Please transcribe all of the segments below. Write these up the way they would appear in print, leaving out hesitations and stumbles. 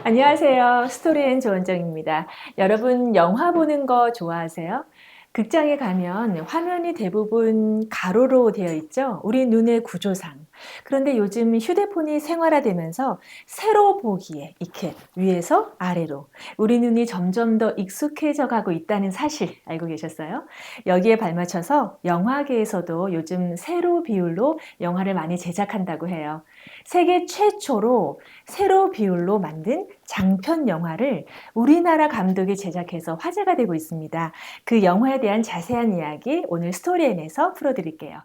안녕하세요. 스토리앤 조은정입니다. 여러분, 영화 보는 거 좋아하세요? 극장에 가면 화면이 대부분 가로로 되어 있죠? 우리 눈의 구조상. 그런데 요즘 휴대폰이 생활화되면서 세로 보기에 이렇게 위에서 아래로 우리 눈이 점점 더 익숙해져 가고 있다는 사실 알고 계셨어요? 여기에 발맞춰서 영화계에서도 요즘 세로 비율로 영화를 많이 제작한다고 해요. 세계 최초로 세로 비율로 만든 장편 영화를 우리나라 감독이 제작해서 화제가 되고 있습니다. 그 영화에 대한 자세한 이야기 오늘 스토리엠에서 풀어드릴게요.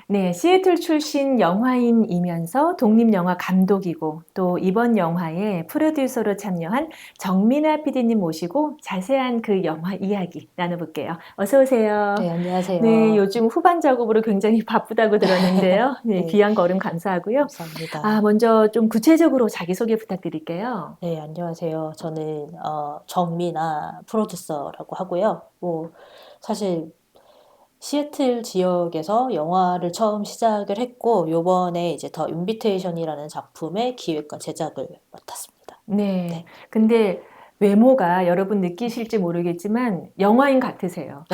네, 시애틀 출신 영화인이면서 독립영화 감독이고 또 이번 영화에 프로듀서로 참여한 정민아 PD님 모시고 자세한 그 영화 이야기 나눠볼게요. 어서 오세요. 네, 네, 안녕하세요. 요즘 후반작업으로 굉장히 바쁘다고 들었는데요. 네, 네, 귀한 걸음 감사하고요. 감사합니다. 먼저 좀 구체적으로 자기소개 부탁드릴게요. 네, 안녕하세요. 저는 정미나 프로듀서라고 하고요. 사실 시애틀 지역에서 영화를 처음 시작을 했고, 요번에 이제 더 인비테이션이라는 작품의 기획과 제작을 맡았습니다. 네, 네. 근데 외모가 여러분 느끼실지 모르겠지만 영화인 같으세요.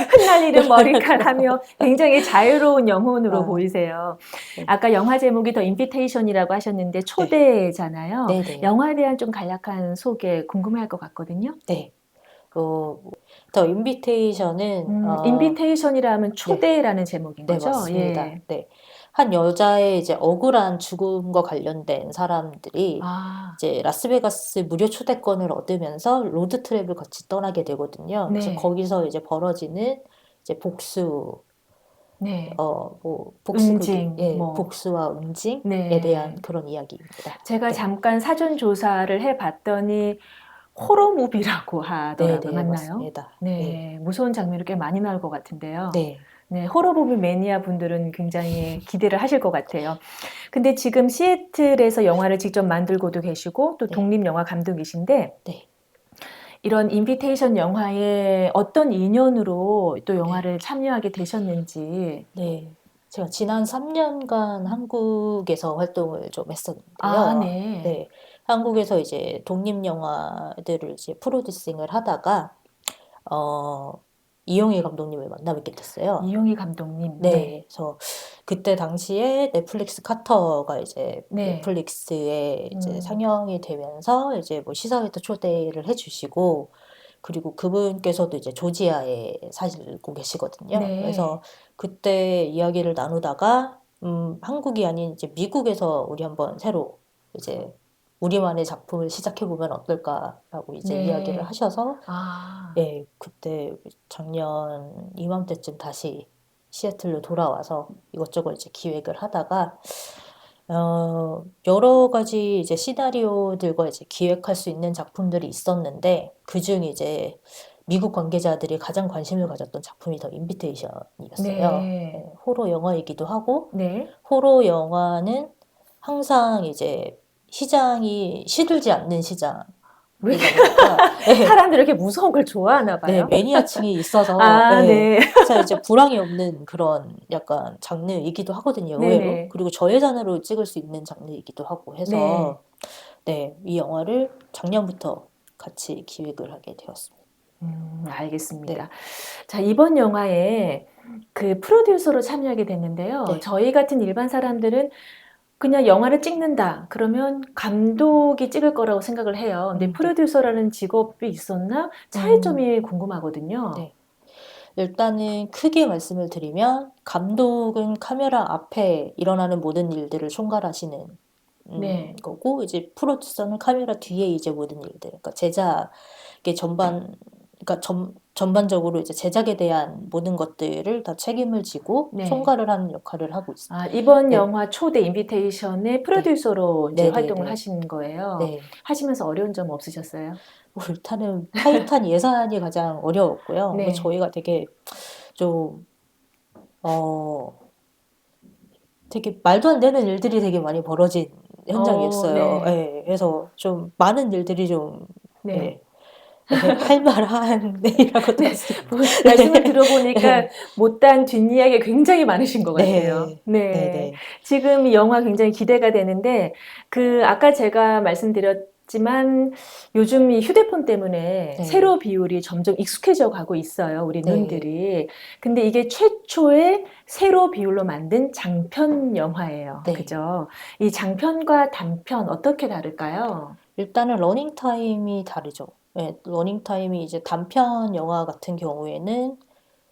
흩날리는 머리카락하며 굉장히 자유로운 영혼으로 아, 보이세요. 네, 아까 영화 제목이 더 인비테이션이라고 하셨는데 네, 초대잖아요. 네, 네, 영화에 대한 좀 간략한 소개 궁금해할 것 같거든요. 네. 어, 더 인비테이션은, 인비테이션이라 하면 네. 초대라는 제목인 네, 거죠? 맞습니다. 예. 네. 한 여자의 이제 억울한 죽음과 관련된 사람들이 아, 이제 라스베가스 무료 초대권을 얻으면서 로드트립을 같이 떠나게 되거든요. 그래서 네, 거기서 이제 벌어지는 이제 네. 복수극이, 응징, 예, 뭐, 복수와 응징에 대한 네. 그런 이야기입니다. 제가 네. 잠깐 사전 조사를 해봤더니 호러 무비라고 네, 하더라고요. 네, 맞나요? 맞습니다. 네. 네, 무서운 장면이 꽤 많이 나올 것 같은데요. 네. 네, 호러 무비 매니아 분들은 굉장히 기대를 하실 것 같아요. 근데 지금 시애틀에서 영화를 직접 만들고도 계시고 또 네. 독립 영화 감독이신데 네. 이런 인비테이션 영화에 어떤 인연으로 또 네. 영화를 참여하게 되셨는지. 네. 제가 지난 3년간 한국에서 활동을 좀 아, 했었는데요. 네. 네. 한국에서 이제 독립영화들을 이제 프로듀싱을 하다가, 어, 이용희 감독님을 만나 뵙게 됐어요. 이용희 감독님. 네. 네. 그래서 그때 당시에 넷플릭스 카터가 이제 네. 넷플릭스에 이제 음, 상영이 되면서 이제 뭐 시사회도 초대를 해주시고, 그리고 그분께서도 이제 조지아에 사시고 계시거든요. 네. 그래서 그때 이야기를 나누다가, 한국이 아닌 이제 미국에서 우리 한번 새로 이제 우리만의 작품을 시작해보면 어떨까라고 이제 이야기를 네. 하셔서, 아, 예, 그때 작년 이맘때쯤 다시 시애틀로 돌아와서 이것저것 이제 기획을 하다가, 여러 가지 이제 시나리오들과 이제 기획할 수 있는 작품들이 있었는데, 그중 이제 미국 관계자들이 가장 관심을 가졌던 작품이 더 인비테이션이었어요. 네. 예, 호러 영화이기도 하고, 네. 호러 영화는 항상 이제 시장이 시들지 않는 시장이다 왜 보니까, 예, 사람들이 이렇게 무서운 걸 좋아하나 네, 봐요? 매니아층이 있어서, 아, 예, 네. 그래서 이제 불황이 없는 그런 약간 장르이기도 하거든요, 의외로. 네네. 그리고 저예산으로 찍을 수 있는 장르이기도 하고 네. 해서, 네, 이 영화를 작년부터 같이 기획을 하게 되었습니다. 알겠습니다. 네, 자, 이번 영화에 그 프로듀서로 참여하게 됐는데요. 네, 저희 같은 일반 사람들은 그냥 영화를 찍는다. 그러면 감독이 찍을 거라고 생각을 해요. 근데 네, 프로듀서라는 직업이 있었나? 음, 차이점이 궁금하거든요. 네. 일단은 크게 말씀을 드리면, 감독은 카메라 앞에 일어나는 모든 일들을 총괄하시는 네. 거고, 이제 프로듀서는 카메라 뒤에 이제 모든 일들, 그러니까 제작의 그러니까 전반적으로 이제 제작에 대한 모든 것들을 다 책임을 지고 네. 총괄을 하는 역할을 하고 있습니다. 이번 네, 영화 초대 인비테이션의 네, 프로듀서로 이제 네, 네, 활동을 네, 하신 거예요. 네. 하시면서 어려운 점 없으셨어요? 일단은 타이트한 예산이 가장 어려웠고요. 네. 저희가 되게 좀, 어, 되게 말도 안 되는 일들이 되게 많이 벌어진 현장이었어요. 네. 예, 그래서 좀 많은 일들이 좀, 네. 예, 할 만한 일이라고 네. 들었습니다. 말씀을 들어보니까 네, 못다한 뒷이야기 굉장히 많으신 것 같아요. 네, 네, 네. 네, 지금 이 영화 굉장히 기대가 되는데, 아까 제가 말씀드렸지만, 요즘 이 휴대폰 때문에 네, 세로 비율이 점점 익숙해져 가고 있어요. 우리 네, 눈들이. 근데 이게 최초의 세로 비율로 만든 장편 영화예요. 네. 그죠? 이 장편과 단편 어떻게 다를까요? 일단은 러닝 타임이 다르죠. 예, 러닝 타임이 이제 단편 영화 같은 경우에는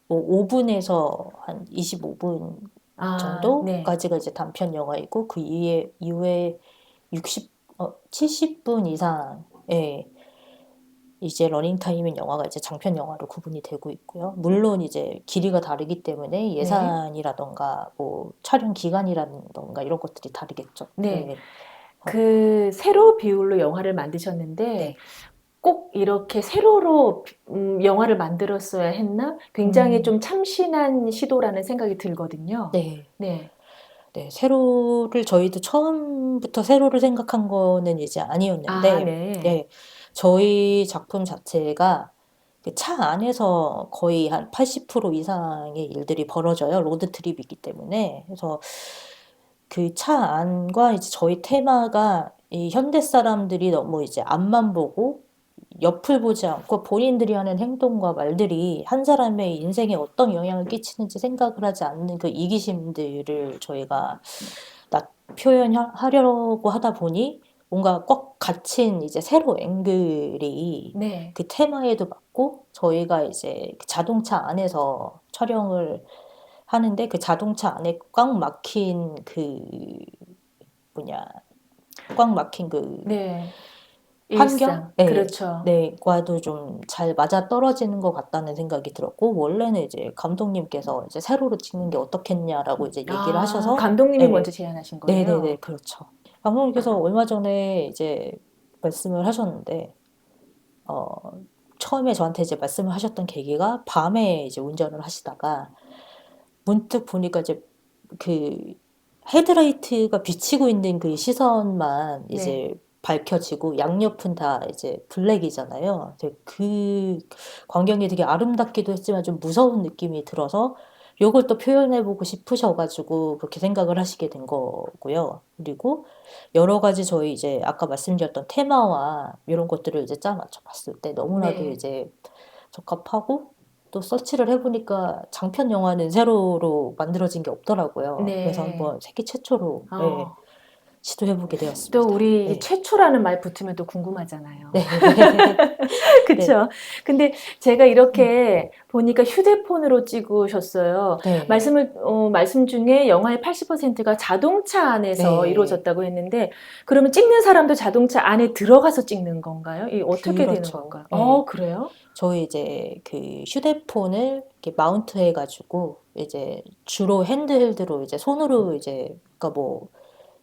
뭐 5분에서 한 25분 아, 네. 정도까지가 이제 단편 영화이고 그 이후에 70분 이상의 이제 러닝 타임인 영화가 이제 장편 영화로 구분이 되고 있고요. 물론 이제 길이가 다르기 때문에 네. 예산이라던가 뭐 촬영 기간이라던가 이런 것들이 다르겠죠. 네. 예. 어, 세로 비율로 영화를 만드셨는데 네. 꼭 이렇게 세로로 영화를 만들었어야 했나? 굉장히 음, 좀 참신한 시도라는 생각이 들거든요. 네. 네. 네, 세로를 저희도 처음부터 세로를 생각한 거는 이제 아, 아니었는데, 네. 예, 저희 작품 자체가 그 차 안에서 거의 한 80% 이상의 일들이 벌어져요. 로드트립이기 때문에. 그래서 그 차 안과 이제 저희 테마가 이 현대 사람들이 너무 이제 앞만 보고 옆을 보지 않고 본인들이 하는 행동과 말들이 한 사람의 인생에 어떤 영향을 끼치는지 생각을 하지 않는 그 이기심들을 저희가 표현하려고 하다 보니 뭔가 꽉 갇힌 이제 세로 앵글이 네. 그 테마에도 맞고 저희가 이제 그 자동차 안에서 촬영을 하는데 그 자동차 안에 꽉 막힌 그 뭐냐 꽉 막힌 그 네. 환경? 일상. 네, 그렇죠. 네, 과도 좀 잘 맞아 떨어지는 것 같다는 생각이 들었고, 원래는 이제 감독님께서 이제 세로로 찍는 게 어떻겠냐라고 이제 얘기를 아, 하셔서, 감독님이 네, 먼저 제안하신 네네네, 거예요? 그렇죠. 감독님께서 얼마 전에 이제 말씀을 하셨는데, 어, 처음에 저한테 이제 말씀을 하셨던 계기가 밤에 이제 운전을 하시다가, 문득 보니까 이제 그 헤드라이트가 비치고 있는 그 시선만 네. 이제 밝혀지고 양옆은 다 이제 블랙이잖아요. 그 광경이 되게 아름답기도 했지만 좀 무서운 느낌이 들어서 요걸 또 표현해보고 싶으셔가지고 그렇게 생각을 하시게 된 거고요. 그리고 여러 가지 저희 이제 아까 말씀드렸던 테마와 이런 것들을 이제 짜 맞춰 봤을 때 너무나도 네. 이제 적합하고 또 서치를 해보니까 장편 영화는 세로로 만들어진 게 없더라고요. 그래서 네. 한번 세계 최초로 예, 어, 시도해보게 또 되었습니다. 우리 이 네. 최초라는 말 붙으면 또 궁금하잖아요. 네. 네. 그쵸? 근데 제가 음, 이렇게 보니까 휴대폰으로 찍으셨어요. 네. 말씀 중에 영화의 80%가 자동차 안에서 네. 이루어졌다고 했는데, 그러면 찍는 사람도 자동차 안에 들어가서 찍는 건가요? 이 어떻게 되는 그렇죠. 건가요? 네. 그래요? 저희 이제 그 휴대폰을 이렇게 마운트 해가지고 이제 주로 핸드헬드로 이제 손으로 이제 그러니까 뭐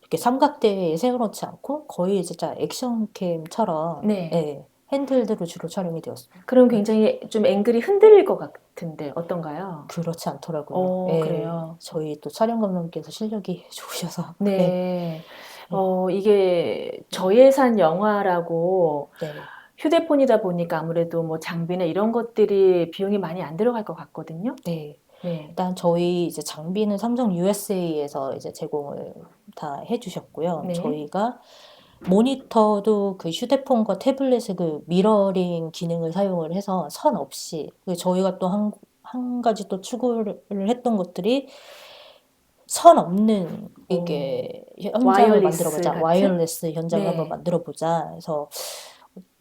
이렇게 삼각대에 세워놓지 않고 거의 이제 진짜 액션캠처럼 네. 예, 핸드헬드로 주로 촬영이 되었습니다. 그럼 굉장히 좀 앵글이 흔들릴 것 같은데, 어떤가요? 그렇지 않더라고요. 예, 그래요. 저희 또 촬영 감독님께서 실력이 좋으셔서 네, 네. 네, 이게 저예산 영화라고 네, 휴대폰이다 보니까 아무래도 뭐 장비나 이런 것들이 비용이 많이 안 들어갈 것 같거든요. 네. 네. 일단 저희 이제 장비는 삼성 USA에서 이제 제공을 다 해주셨고요. 네. 저희가 모니터도 그 휴대폰과 태블릿의 그 미러링 기능을 사용을 해서 선 없이 저희가 또 한 가지 또 추구를 했던 것들이 선 없는 오, 이게 현장을 와이어리스 만들어보자. 같은? 와이어리스 현장을 한번 네. 만들어보자. 그래서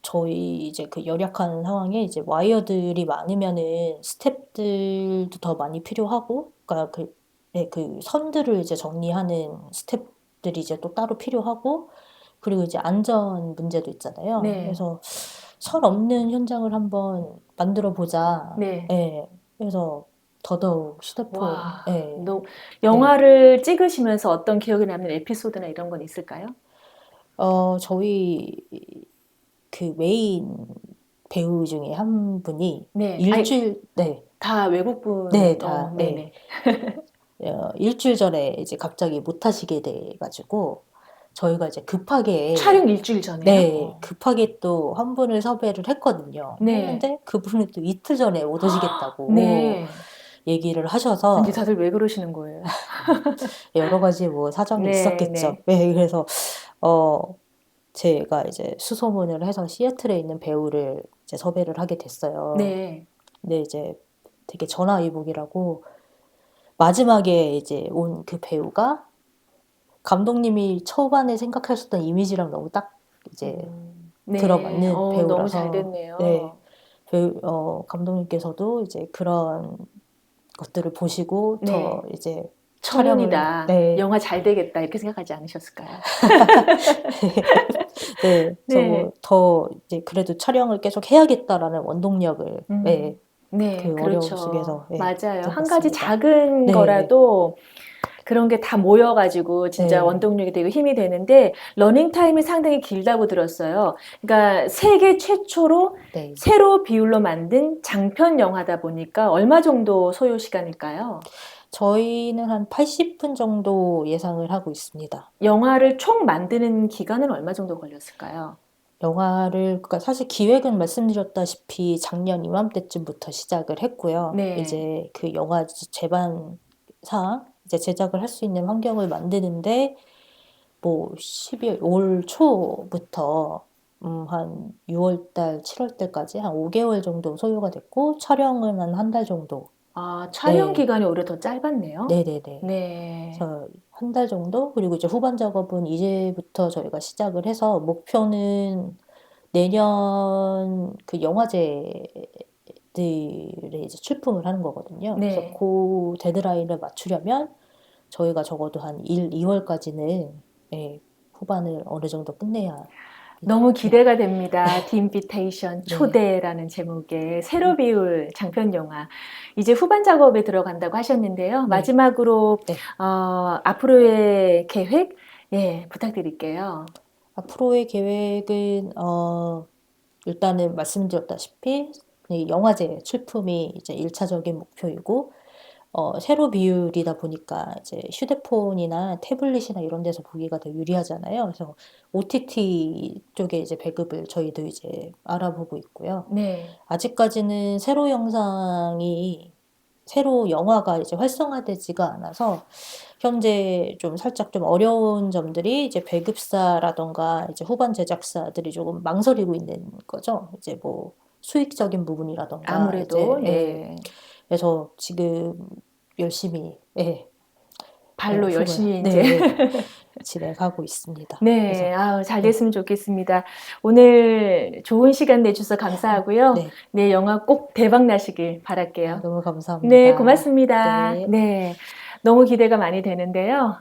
저희 이제 그 열악한 상황에 이제 와이어들이 많으면은 스텝들도 더 많이 필요하고, 그러니까 네, 그 선들을 이제 정리하는 스텝들이 이제 또 따로 필요하고, 그리고 이제 안전 문제도 있잖아요. 네. 그래서 선 없는 현장을 한번 만들어 보자. 네. 예. 그래서 더더욱 휴대폰, 와, 예. 네. 영화를 찍으시면서 어떤 기억에 남는 에피소드나 이런 건 있을까요? 저희 그 메인 배우 중에 한 분이 네. 아니, 일주일, 네, 다 네, 외국분, 다, 네. 네네. 일주일 전에 이제 갑자기 못 하시게 돼가지고 저희가 이제 급하게 촬영 일주일 전에요? 네, 급하게 또 한 분을 섭외를 했거든요. 네. 했는데 그분은 또 이틀 전에 못 오시겠다고 네. 얘기를 하셔서 근데 다들 왜 그러시는 거예요? 여러 가지 뭐 사정이 네, 있었겠죠. 네, 그래서 제가 이제 수소문을 해서 시애틀에 있는 배우를 이제 섭외를 하게 됐어요. 네. 근데 이제 되게 전화위복이라고 마지막에 이제 온 그 배우가 감독님이 초반에 생각하셨던 이미지랑 너무 딱 이제 네. 들어맞는 너무 잘 배우라서 됐네요. 네, 감독님께서도 이제 그런 것들을 보시고 네. 더 이제 천운이다. 네, 영화 잘 되겠다. 이렇게 생각하지 않으셨을까요? 네, 네. 더 이제 그래도 촬영을 계속 해야겠다라는 원동력을 네, 그 어려움 속에서 맞아요. 한 가지 얻었습니다. 작은 네. 거라도 그런 게 다 모여가지고 진짜 네. 원동력이 되고 힘이 되는데 러닝 타임이 상당히 길다고 들었어요. 그러니까 세계 최초로 네. 세로 비율로 만든 장편 영화다 보니까 얼마 정도 소요 시간일까요? 저희는 한 80분 정도 예상을 하고 있습니다. 영화를 총 만드는 기간은 얼마 정도 걸렸을까요? 그러니까 사실 기획은 말씀드렸다시피 작년 이맘때쯤부터 시작을 했고요. 네. 이제 그 영화 제반상 이제 제작을 할 수 있는 환경을 만드는데 뭐 올 초부터 한 6월 달, 7월 달까지 한 5개월 정도 소요가 됐고 촬영은 한 한 달 정도. 촬영 네. 기간이 오히려 더 짧았네요. 네네네. 네. 그래서 한 달 정도? 그리고 이제 후반 작업은 이제부터 저희가 시작을 해서 목표는 내년 그 영화제들에 이제 출품을 하는 거거든요. 그래서 네. 그 데드라인을 맞추려면 저희가 적어도 한 2월까지는 후반을 어느 정도 끝내야. 너무 기대가 됩니다. The Invitation, 네. 초대라는 제목의 세로 비율 장편 영화. 이제 후반 작업에 들어간다고 하셨는데요. 네. 마지막으로 네. 앞으로의 계획 부탁드릴게요. 앞으로의 계획은 일단은 말씀드렸다시피 이 영화제 출품이 이제 1차적인 목표이고 세로 비율이다 보니까 이제 휴대폰이나 태블릿이나 이런 데서 보기가 더 유리하잖아요. 그래서 OTT 쪽에 이제 배급을 저희도 이제 알아보고 있고요. 네. 아직까지는 세로 영화가 이제 활성화되지가 않아서 현재 좀 살짝 좀 어려운 점들이 이제 배급사라던가 이제 후반 제작사들이 조금 망설이고 있는 거죠. 이제 뭐 수익적인 부분이라던가 아무래도 이제 네. 그래서 지금 열심히 발로 열심히 네, 이제 진행하고 있습니다. 네, 그래서 잘 됐으면 좋겠습니다. 오늘 좋은 시간 내주셔서 감사하고요. 네. 네, 영화 꼭 대박 나시길 바랄게요. 너무 감사합니다. 네, 고맙습니다. 네. 네. 너무 기대가 많이 되는데요.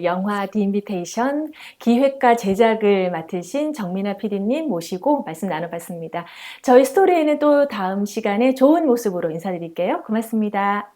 영화 The Invitation 기획과 제작을 맡으신 정민아 PD님 모시고 말씀 나눠봤습니다. 저희 스토리에는 또 다음 시간에 좋은 모습으로 인사드릴게요. 고맙습니다.